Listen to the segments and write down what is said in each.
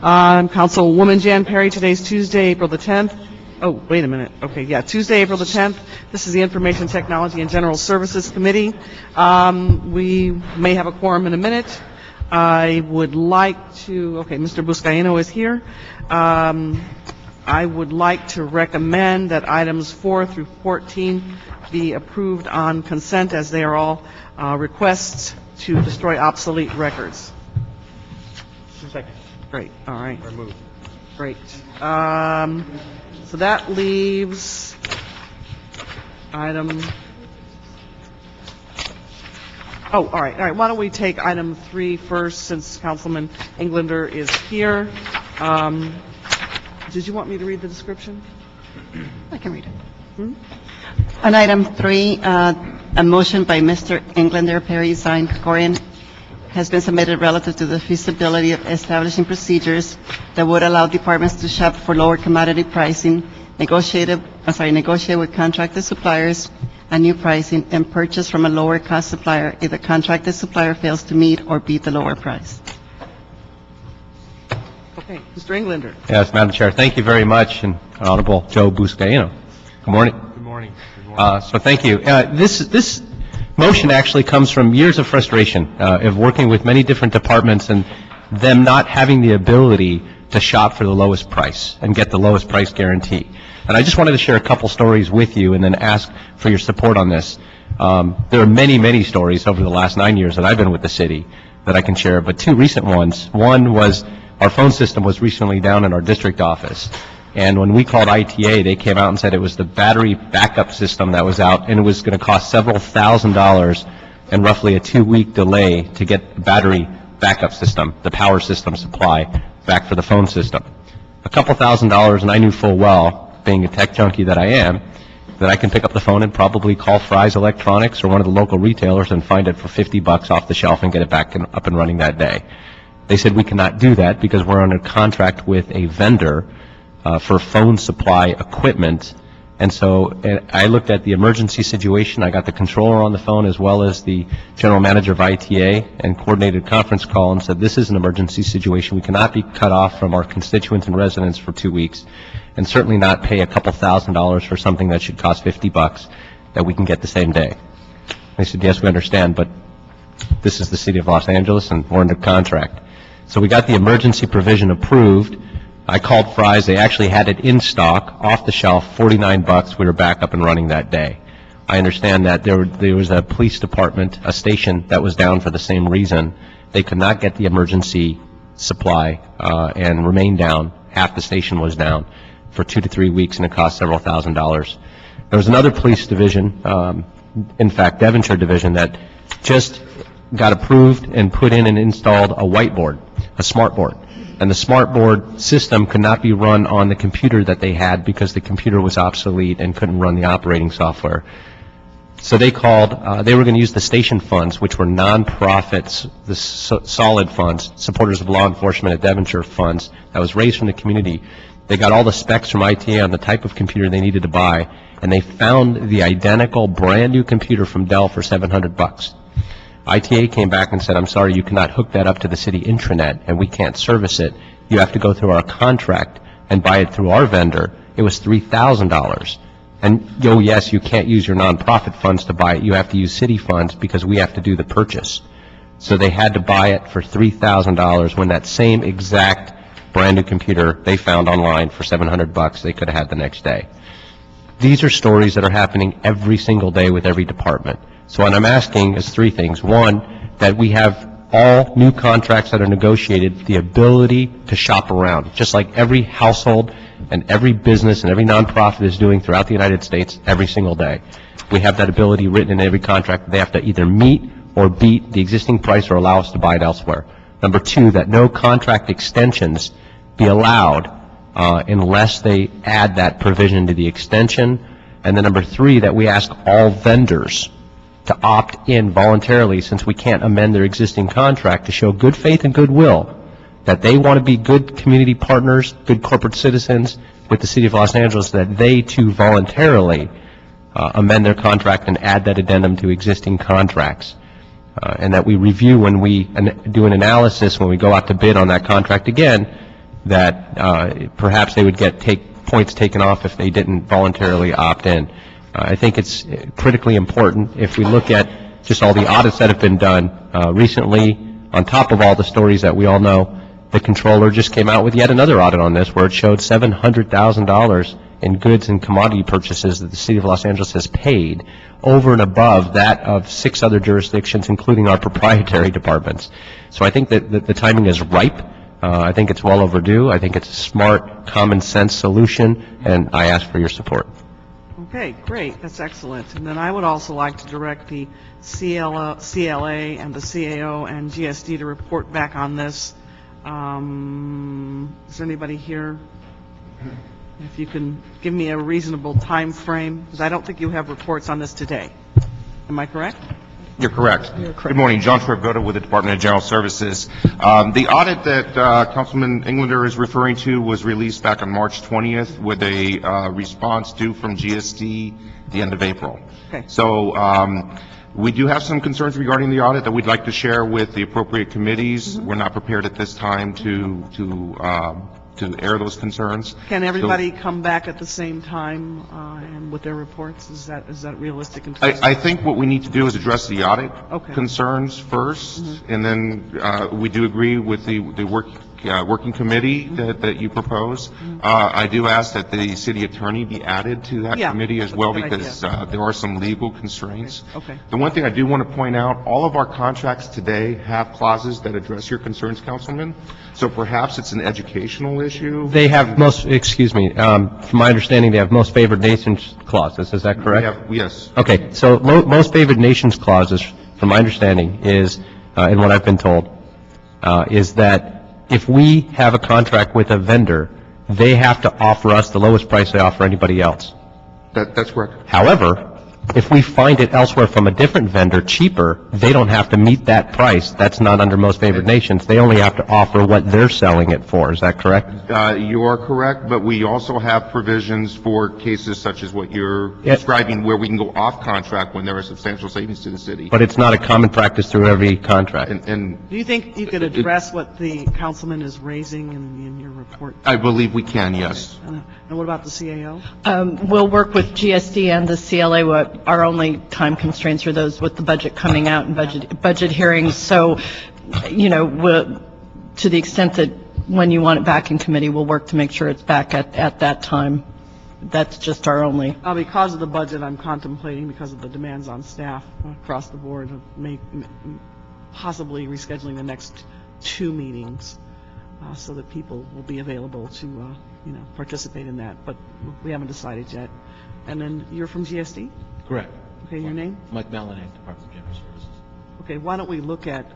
Councilwoman Jan Perry, today's Tuesday, April the 10th. Oh, wait a minute. Okay, yeah, Tuesday, April the 10th. This is the Information Technology and General Services Committee. We may have a quorum in a minute. I would like to, okay, Mr. Buscaino is here. I would like to recommend that items 4 through 14 be approved on consent, as they are all requests to destroy obsolete records. Second. Great, all right. Remove. Great. So that leaves item... Oh, all right. Why don't we take item 3 first, since Councilman Englander is here. Did you want me to read the description? I can read it. On item 3, a motion by Mr. Englander, Perry, Zine, Krikorian has been submitted relative to the feasibility of establishing procedures that would allow departments to shop for lower commodity pricing, negotiate with contracted suppliers a new pricing, and purchase from a lower cost supplier if the contracted supplier fails to meet or beat the lower price. Okay, Mr. Englander. Yes, Madam Chair, thank you very much, and Honorable Joe Buscaino. Good morning. Good morning. Good morning. So thank you. This motion actually comes from years of frustration of working with many different departments and them not having the ability to shop for the lowest price and get the lowest price guarantee. And I just wanted to share a couple stories with you and then ask for your support on this. There are many, many stories over the last 9 years that I've been with the city that I can share, but 2 recent ones. One was our phone system was recently down in our district office. And when we called ITA, they came out and said it was the battery backup system that was out, and it was going to cost several $1,000s and roughly a 2-week delay to get the battery backup system, the power system supply, back for the phone system. A couple $1,000s, and I knew full well, being a tech junkie that I am, that I can pick up the phone and probably call Fry's Electronics or one of the local retailers and find it for $50 off the shelf and get it back up and running that day. They said we cannot do that because we're under contract with a vendor for phone supply equipment. And so I looked at the emergency situation. I got the controller on the phone as well as the general manager of ITA and coordinated a conference call and said, this is an emergency situation. We cannot be cut off from our constituents and residents for 2 weeks, and certainly not pay a couple $1,000s for something that should cost $50 that we can get the same day. They said, yes, we understand, but this is the city of Los Angeles and we're under contract. So we got the emergency provision approved. I called Fry's. They actually had it in stock, off the shelf, $49. We were back up and running that day. I understand that there was a police department, a station that was down for the same reason. They could not get the emergency supply and remain down. Half the station was down for 2 to 3 weeks, and it cost several $1,000s. There was another police division, in fact, Devonshire division, that just got approved and put in and installed a whiteboard, a smart board. And the smart board system could not be run on the computer that they had because the computer was obsolete and couldn't run the operating software. So they called, they were going to use the station funds, which were non-profits, the solid funds, supporters of law enforcement at Devonshire funds, that was raised from the community. They got all the specs from ITA on the type of computer they needed to buy, and they found the identical brand new computer from Dell for $700. ITA came back and said, I'm sorry, you cannot hook that up to the city intranet, and we can't service it. You have to go through our contract and buy it through our vendor. It was $3,000. And, oh, yes, you can't use your nonprofit funds to buy it. You have to use city funds because we have to do the purchase. So they had to buy it for $3,000 when that same exact brand new computer they found online for $700 they could have had the next day. These are stories that are happening every single day with every department. So what I'm asking is 3 things. One, that we have all new contracts that are negotiated, the ability to shop around, just like every household and every business and every nonprofit is doing throughout the United States every single day. We have that ability written in every contract. They have to either meet or beat the existing price or allow us to buy it elsewhere. Number 2, that no contract extensions be allowed unless they add that provision to the extension. And then number 3, that we ask all vendors to opt in voluntarily, since we can't amend their existing contract, to show good faith and goodwill that they want to be good community partners, good corporate citizens with the City of Los Angeles, that they too voluntarily amend their contract and add that addendum to existing contracts. And that we review when we do an analysis, when we go out to bid on that contract again, that perhaps they would get points taken off if they didn't voluntarily opt in. I think it's critically important if we look at just all the audits that have been done recently, on top of all the stories that we all know. The controller just came out with yet another audit on this where it showed $700,000 in goods and commodity purchases that the City of Los Angeles has paid over and above that of 6 other jurisdictions, including our proprietary departments. So I think that the timing is ripe. I think it's well overdue. I think it's a smart, common sense solution, and I ask for your support. Okay, great, that's excellent. And then I would also like to direct the CLA and the CAO and GSD to report back on this. Is there anybody here? If you can give me a reasonable time frame, because I don't think you have reports on this today. Am I correct? You're correct. Good morning. John Schwarb-Goda with the Department of General Services. The audit that Councilman Englander is referring to was released back on March 20th with a response due from GSD the end of April. Okay. So we do have some concerns regarding the audit that we'd like to share with the appropriate committees. We're not prepared at this time to air those concerns. Can everybody come back at the same time and with their reports? Is that realistic? I think what we need to do is address the audit Okay. concerns first, and then we do agree with the working committee that you propose. I do ask that the city attorney be added to that Yeah, committee as that's well a good because there are some legal constraints. Okay. The one thing I do want to point out, all of our contracts today have clauses that address your concerns, Councilman. So perhaps it's an educational issue. They have from my understanding, they have most favored nations clauses. Is that correct? Yes. Okay, so most favored nations clauses, from my understanding, is, and what I've been told, is that if we have a contract with a vendor, they have to offer us the lowest price they offer anybody else. That's correct. However, if we find it elsewhere from a different vendor cheaper, they don't have to meet that price. That's not under most favored nations. They only have to offer what they're selling it for. Is that correct? You are correct, but we also have provisions for cases such as what you're describing where we can go off contract when there are substantial savings to the city. But it's not a common practice through every contract. And Do you think you could address what the councilman is raising in your report? I believe we can, yes. And what about the CAO? We'll work with GSD and the CLA. What our only time constraints are those with the budget coming out and budget hearings. So, to the extent that when you want it back in committee, we'll work to make sure it's back at that time. That's just our only. Because of the budget, I'm contemplating, because of the demands on staff across the board, of possibly rescheduling the next 2 meetings so that people will be available to, participate in that. But we haven't decided yet. And then you're from GSD? Correct. Okay, your name? Mike Malinak, Department of General Services. Okay, why don't we look at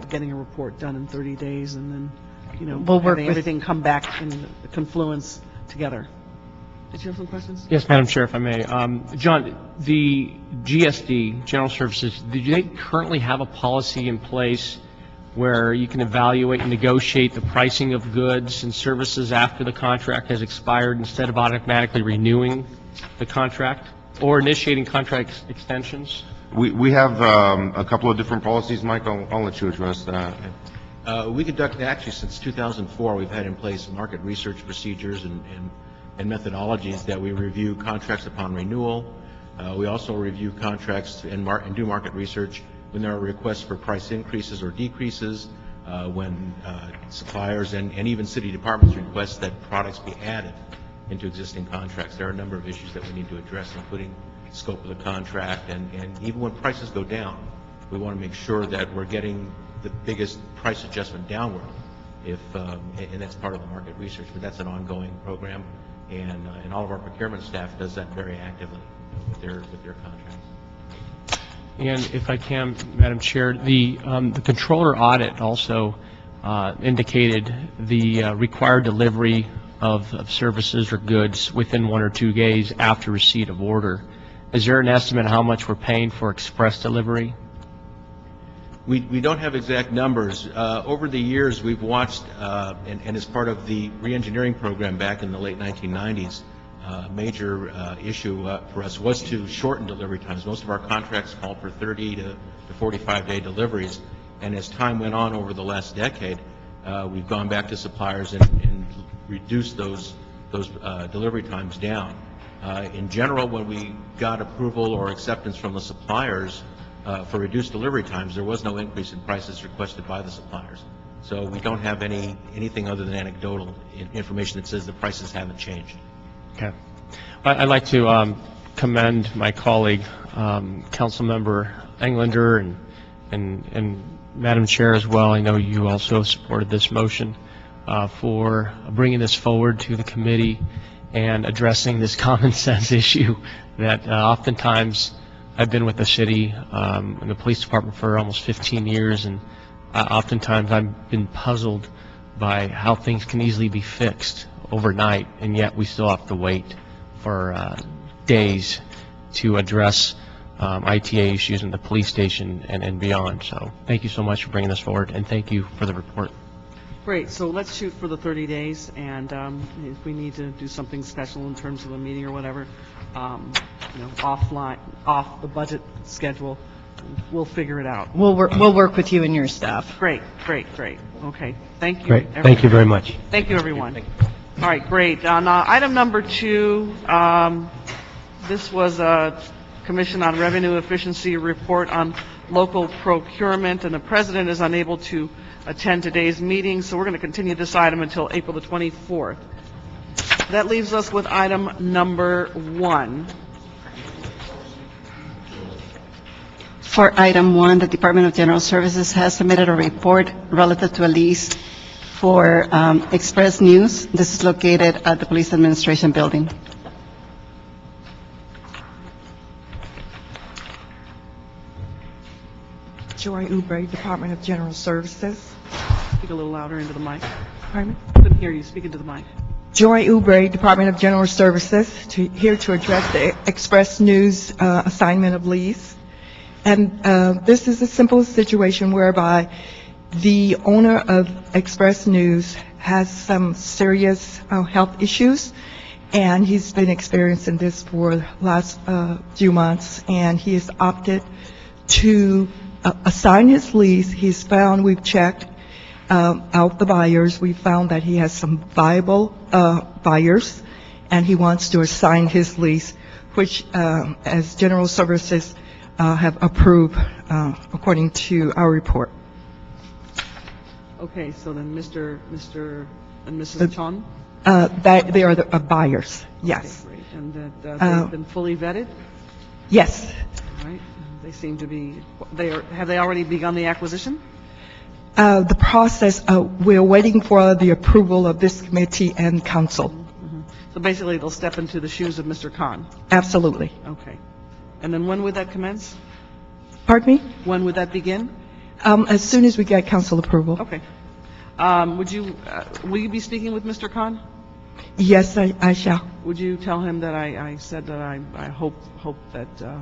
getting a report done in 30 days and then, We'll work having with- everything come back in the confluence together. Did you have some questions? Yes, Madam Chair, if I may. John, the GSD, General Services, do they currently have a policy in place where you can evaluate and negotiate the pricing of goods and services after the contract has expired instead of automatically renewing the contract or initiating contract extensions? We have a couple of different policies, Mike. I'll let you address that. We conduct, actually, since 2004, we've had in place market research procedures and methodologies that we review contracts upon renewal. We also review contracts and do market research when there are requests for price increases or decreases, when suppliers and even city departments request that products be added into existing contracts. There are a number of issues that we need to address, including scope of the contract, and even when prices go down, we want to make sure that we're getting the biggest price adjustment downward, and that's part of the market research, but that's an ongoing program, and all of our procurement staff does that very actively with their contracts. And if I can, Madam Chair, the controller audit also indicated the required delivery of services or goods within 1 or 2 days after receipt of order. Is there an estimate how much we're paying for express delivery? We don't have exact numbers. Over the years, we've watched, and as part of the re-engineering program back in the late 1990s, a major issue for us was to shorten delivery times. Most of our contracts call for 30 to 45-day deliveries, and as time went on over the last decade, we've gone back to suppliers and reduced those delivery times down. In general, when we got approval or acceptance from the suppliers for reduced delivery times, there was no increase in prices requested by the suppliers. So we don't have anything other than anecdotal information that says the prices haven't changed. Okay. I'd like to commend my colleague, Councilmember Englander, and Madam Chair as well. I know you also supported this motion for bringing this forward to the committee and addressing this common sense issue that oftentimes I've been with the city and the police department for almost 15 years, and oftentimes I've been puzzled by how things can easily be fixed overnight, and yet we still have to wait for days to address ITA issues in the police station and beyond. So thank you so much for bringing this forward, and thank you for the report. Great, so let's shoot for the 30 days, and if we need to do something special in terms of a meeting or whatever, off the budget schedule, we'll figure it out. We'll work with you and your staff. Great. Okay, thank you. Great. Thank you very much. Thank you, everyone. All right, great. On item number 2, this was a Commission on Revenue Efficiency report on local procurement, and the president is unable to attend today's meeting, so we're going to continue this item until April the 24th. That leaves us with item number 1. For item 1, the Department of General Services has submitted a report relative to a lease for Express News. This is located at the Police Administration Building. Joy Oubre, Department of General Services. Speak a little louder into the mic. Pardon me? Couldn't hear you. Speak into the mic. Joy Oubre, Department of General Services, here to address the Express News assignment of lease. And this is a simple situation whereby the owner of Express News has some serious health issues, and he's been experiencing this for the last few months, and he has opted to assign his lease. We've checked out the buyers. We found that he has some viable buyers, and he wants to assign his lease, which as General Services have approved according to our report. Okay, so then Mr. and Mrs. Chon? That they are the buyers, yes. Okay, great. And that they've been fully vetted? Yes. All right. They seem to be, have they already begun the acquisition? The process, we're waiting for the approval of this committee and council. Mm-hmm. So basically, they'll step into the shoes of Mr. Khan? Absolutely. Okay. And then when would that commence? Pardon me? When would that begin? As soon as we get council approval. Okay. Will you be speaking with Mr. Khan? Yes, I shall. Would you tell him that I said that I hope that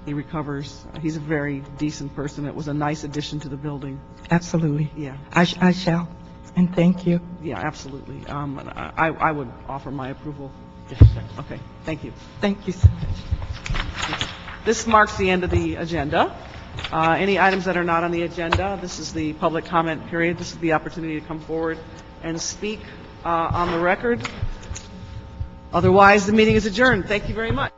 he recovers? He's a very decent person. It was a nice addition to the building. Absolutely. Yeah. I shall. And thank you. Yeah, absolutely. I would offer my approval. Yes, Okay, thank you. Thank you so much. This marks the end of the agenda. Any items that are not on the agenda, this is the public comment period. This is the opportunity to come forward and speak on the record. Otherwise, the meeting is adjourned. Thank you very much.